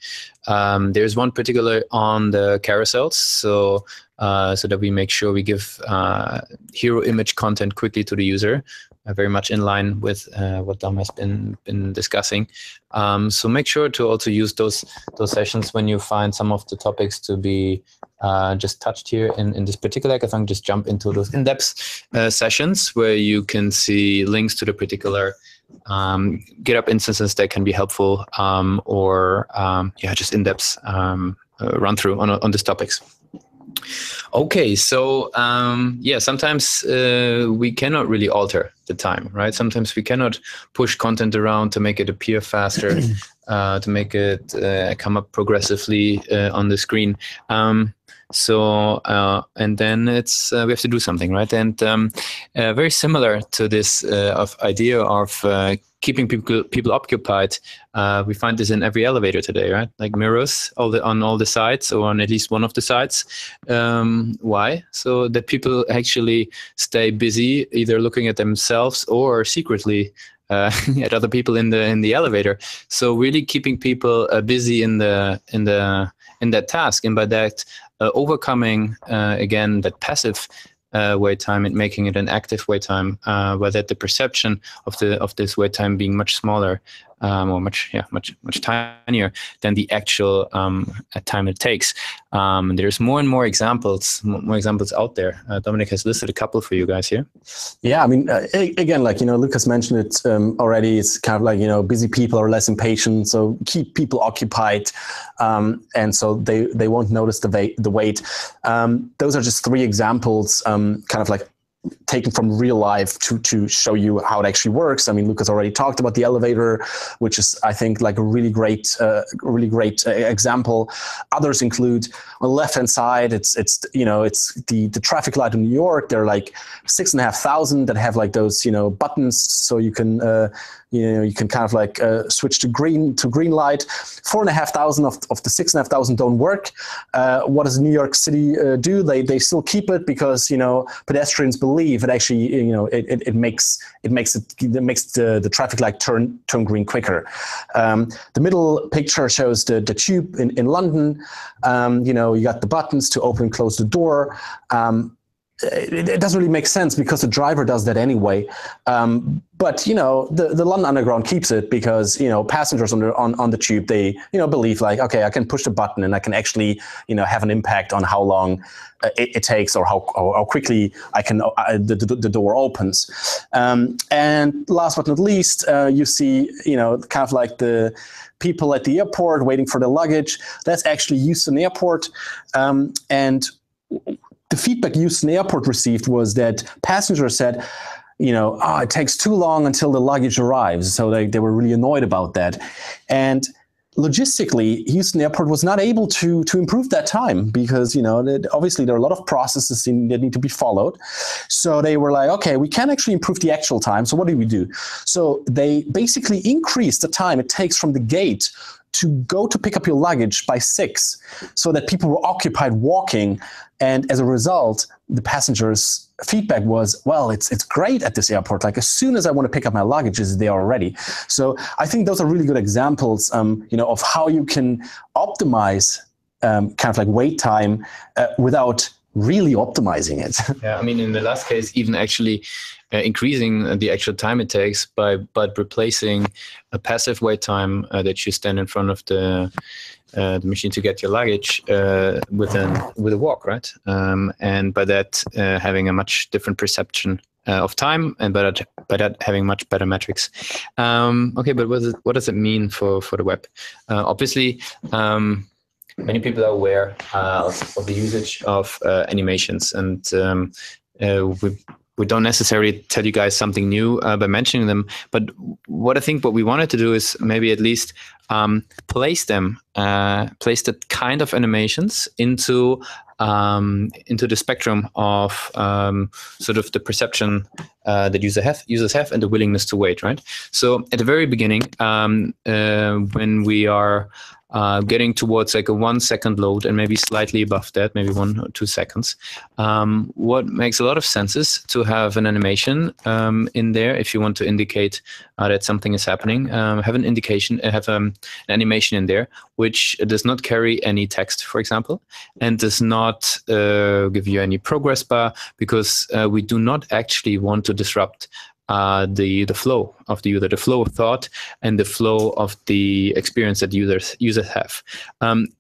There's one particular on the carousels. So so that we make sure we give hero image content quickly to the user, very much in line with what Dom has been discussing. So make sure to also use those sessions when you find some of the topics to be just touched here in this particular hackathon. Just jump into those in-depth sessions where you can see links to the particular GitHub instances that can be helpful, or just in-depth run through on these topics. Okay, so sometimes we cannot really alter the time, right? Sometimes we cannot push content around to make it appear faster, to make it come up progressively on the screen. And then it's we have to do something, right? And very similar to this idea of keeping people occupied, we find this in every elevator today, right? Like mirrors on all the sides, or on at least one of the sides. Why? So that people actually stay busy, either looking at themselves or secretly at other people in the elevator. So really keeping people busy in that task, and by that overcoming again that passive wait time and making it an active wait time, where that the perception of this wait time being much smaller, or much tinier than the actual time it takes. There's more and more examples out there. Dominic has listed a couple for you guys here. Yeah, I mean, again, like, Lucas mentioned it already. It's kind of like, busy people are less impatient, so keep people occupied, and so they won't notice the wait. Those are just 3 examples, kind of like taken from real life to show you how it actually works. I mean, Lucas already talked about the elevator, which is, I think, like a really great example. Others include, on the left-hand side, it's the traffic light in New York. There are like 6,500 that have like those buttons, so you can you can kind of like switch to green light. 4,500 of the 6,500 don't work. What does New York City do? They still keep it because pedestrians believe it actually it makes the traffic light turn green quicker. The middle picture shows the tube in London. You got the buttons to open and close the door. It doesn't really make sense because the driver does that anyway. But the London Underground keeps it because passengers on the tube, they believe like, okay, I can push the button and I can actually have an impact on how long it takes, or how quickly I can the door opens. And last but not least, you see kind of like the people at the airport waiting for the luggage. That's actually Houston Airport, and the feedback Houston Airport received was that passengers said, it takes too long until the luggage arrives. So they were really annoyed about that. And logistically, Houston Airport was not able to improve that time because, obviously there are a lot of processes that need to be followed. So they were like, okay, we can actually improve the actual time. So what do we do? So they basically increased the time it takes from the gate to go to pick up your luggage by 6, so that people were occupied walking. And as a result, the passengers' feedback was, well, it's great at this airport. Like, as soon as I want to pick up my luggage, it's there already. So I think those are really good examples, of how you can optimize kind of like wait time without really optimizing it. Yeah, I mean, in the last case, even actually increasing the actual time it takes by replacing a passive wait time that you stand in front of the machine to get your luggage with a walk, right? And by that having a much different perception of time, and by that having much better metrics. Okay, but what does it mean for the web? Obviously, many people are aware of the usage of animations, and we don't necessarily tell you guys something new by mentioning them. But what we wanted to do is maybe at least place that kind of animations into the spectrum of sort of the perception that users have and the willingness to wait, right? So at the very beginning, when we are getting towards like a 1 second load and maybe slightly above that, maybe 1 or 2 seconds, what makes a lot of sense is to have an animation in there if you want to indicate that something is happening. Have an indication, have an animation in there which does not carry any text, for example, and does not give you any progress bar, because we do not actually want to disrupt the flow of the user, the flow of thought, and the flow of the experience that users have.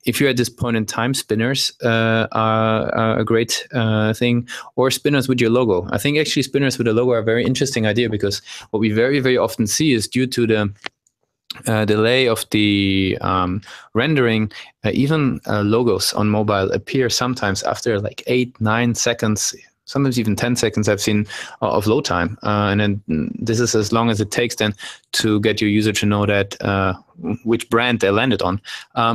If you're at this point in time, spinners are a great thing, or spinners with your logo. I think actually spinners with a logo are a very interesting idea, because what we very, very often see is, due to the delay of the rendering, even logos on mobile appear sometimes after like 8-9 seconds, sometimes even 10 seconds I've seen of load time. And then this is as long as it takes then to get your user to know that which brand they landed on.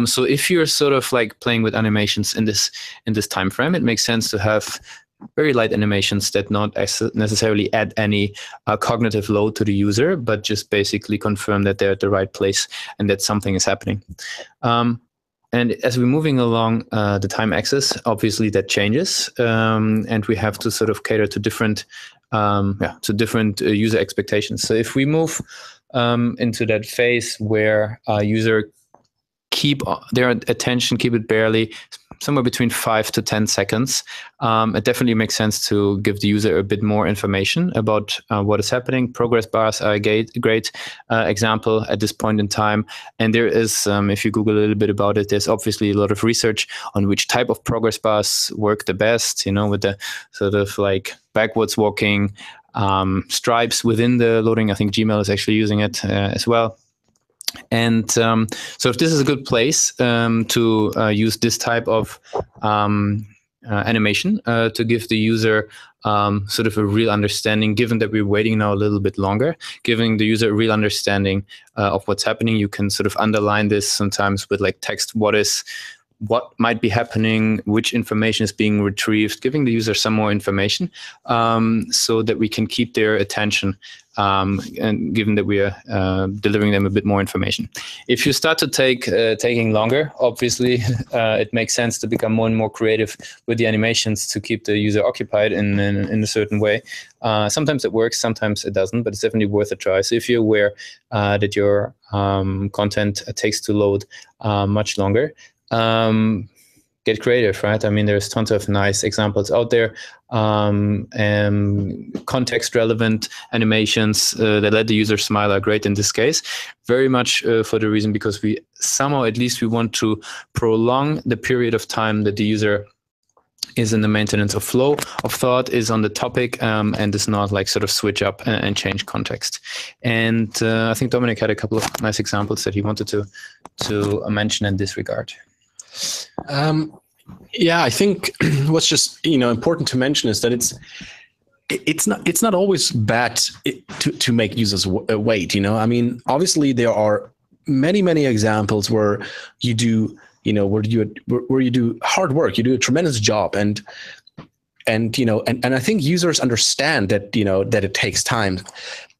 So if you're sort of like playing with animations in this time frame, it makes sense to have very light animations that not necessarily add any cognitive load to the user, but just basically confirm that they're at the right place and that something is happening. And as we're moving along the time axis, obviously that changes, and we have to sort of cater to different user expectations. So if we move into that phase where user keep their attention, keep it barely somewhere between 5 to 10 seconds, it definitely makes sense to give the user a bit more information about what is happening. Progress bars are a great example at this point in time. And there is, if you Google a little bit about it, there's obviously a lot of research on which type of progress bars work the best, with the sort of like backwards walking stripes within the loading. I think Gmail is actually using it as well. And so if this is a good place to use this type of animation to give the user sort of a real understanding, given that we're waiting now a little bit longer, giving the user a real understanding of what's happening, you can sort of underline this sometimes with like text, what might be happening, which information is being retrieved, giving the user some more information so that we can keep their attention, and given that we are delivering them a bit more information. If you start to taking longer, obviously it makes sense to become more and more creative with the animations to keep the user occupied in a certain way. Sometimes it works, sometimes it doesn't, but it's definitely worth a try. So if you're aware that your content takes to load much longer, get creative, right? I mean, there's tons of nice examples out there, context relevant animations that let the user smile are great in this case, very much for the reason because we somehow, at least we want to prolong the period of time that the user is in the maintenance of flow of thought, is on the topic, and does not like sort of switch up and change context. And I think Dominic had a couple of nice examples that he wanted to mention in this regard. Yeah, I think what's just important to mention is that it's not always bad to make users wait. I mean, obviously there are many examples where you do where you do hard work, you do a tremendous job, and I think users understand that that it takes time.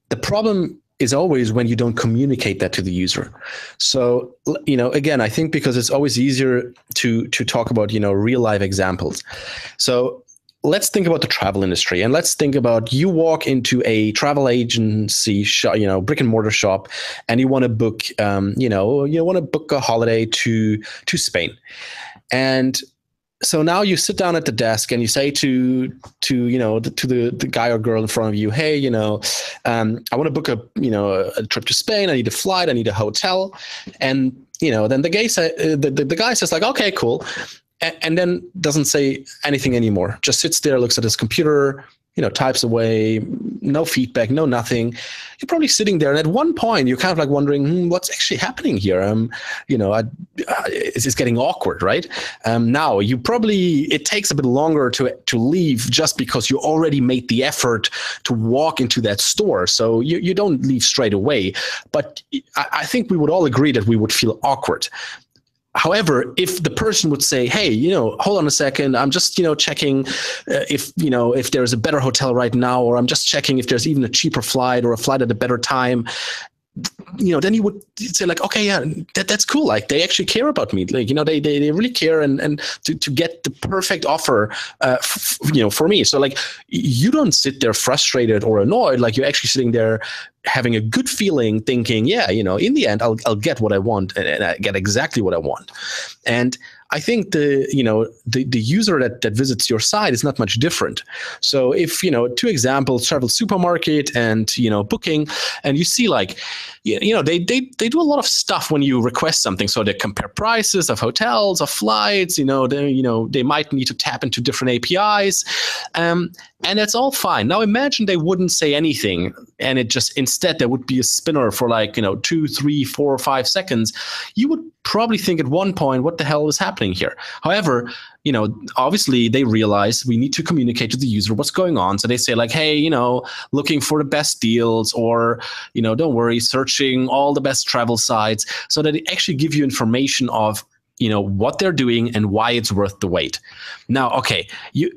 The problem is always when you don't communicate that to the user. So, again, I think because it's always easier to talk about, real life examples. So let's think about the travel industry, and let's think about you walk into a travel agency shop, brick and mortar shop, and you want to book, you want to book a holiday to Spain. And so now you sit down at the desk and you say to the guy or girl in front of you, hey, I want to book a trip to Spain. I need a flight. I need a hotel. And then the guy says like, okay, cool, and then doesn't say anything anymore. Just sits there, looks at his computer, types away, no feedback, no nothing. You're probably sitting there, and at one point you're kind of like wondering, what's actually happening here? It's getting awkward, right? Now it takes a bit longer to leave just because you already made the effort to walk into that store. So you don't leave straight away. But I think we would all agree that we would feel awkward. However, if the person would say, hey, hold on a second, I'm just, checking if there's a better hotel right now, or I'm just checking if there's even a cheaper flight or a flight at a better time, then you would say like, okay, yeah, that's cool. Like they actually care about me. Like, they really care and to get the perfect offer, for me. So like, you don't sit there frustrated or annoyed. Like you're actually sitting there having a good feeling, thinking, yeah, in the end, I'll get what I want and I get exactly what I want. And I think the user that visits your site is not much different. So if, two examples, travel supermarket and, booking, and you see like, they do a lot of stuff when you request something. So they compare prices of hotels, of flights, they might need to tap into different APIs. And that's all fine. Now imagine they wouldn't say anything and instead there would be a spinner for like, 2, 3, 4, 5 seconds. You would probably think at one point, what the hell is happening here? However, obviously they realize we need to communicate to the user what's going on. So they say like, hey, looking for the best deals, or, don't worry, searching all the best travel sites, so that they actually give you information of, what they're doing and why it's worth the wait. Now, okay, you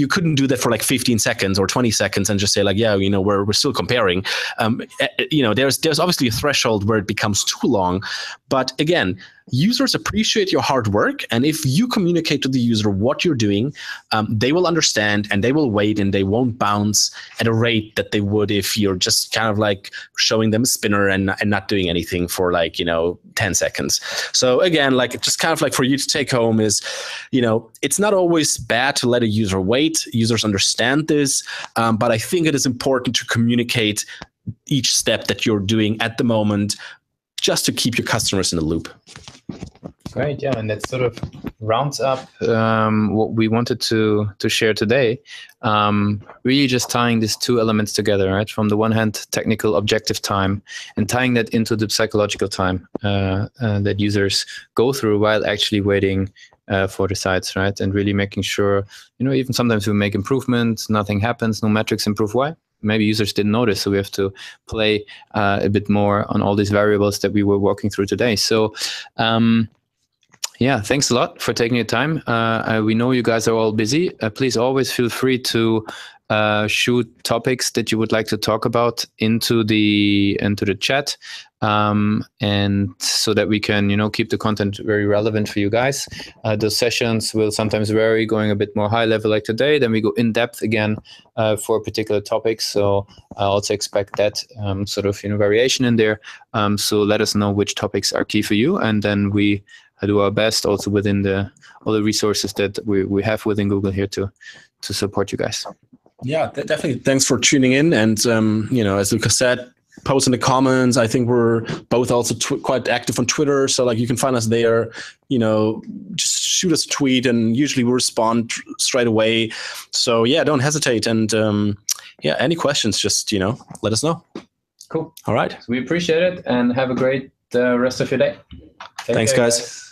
couldn't do that for like 15 seconds or 20 seconds and just say like, yeah, we're still comparing. There's obviously a threshold where it becomes too long. But again, users appreciate your hard work, and if you communicate to the user what you're doing, they will understand and they will wait, and they won't bounce at a rate that they would if you're just kind of like showing them a spinner and not doing anything for like 10 seconds. So again, like just kind of like for you to take home is, it's not always bad to let a user wait. Users understand this, but I think it is important to communicate each step that you're doing at the moment, just to keep your customers in the loop. Great, yeah, and that sort of rounds up what we wanted to share today. Really just tying these two elements together, right? From the one hand, technical objective time, and tying that into the psychological time that users go through while actually waiting for the sites, right? And really making sure, even sometimes we make improvements, nothing happens, no metrics improve. Why? Maybe users didn't notice, so we have to play a bit more on all these variables that we were walking through today. So yeah, thanks a lot for taking your time. We know you guys are all busy. Please always feel free to shoot topics that you would like to talk about into the chat, and so that we can keep the content very relevant for you guys. Those sessions will sometimes vary, going a bit more high level like today, then we go in depth again for a particular topic. So I also expect that sort of variation in there. So let us know which topics are key for you, and then we do our best also within all the resources that we have within Google here to support you guys. Yeah, definitely. Thanks for tuning in. And, as Lucas said, post in the comments. I think we're both also quite active on Twitter. So like you can find us there, just shoot us a tweet, and usually we respond straight away. So yeah, don't hesitate. And any questions, just, let us know. Cool. All right. So we appreciate it, and have a great rest of your day. Thanks, guys.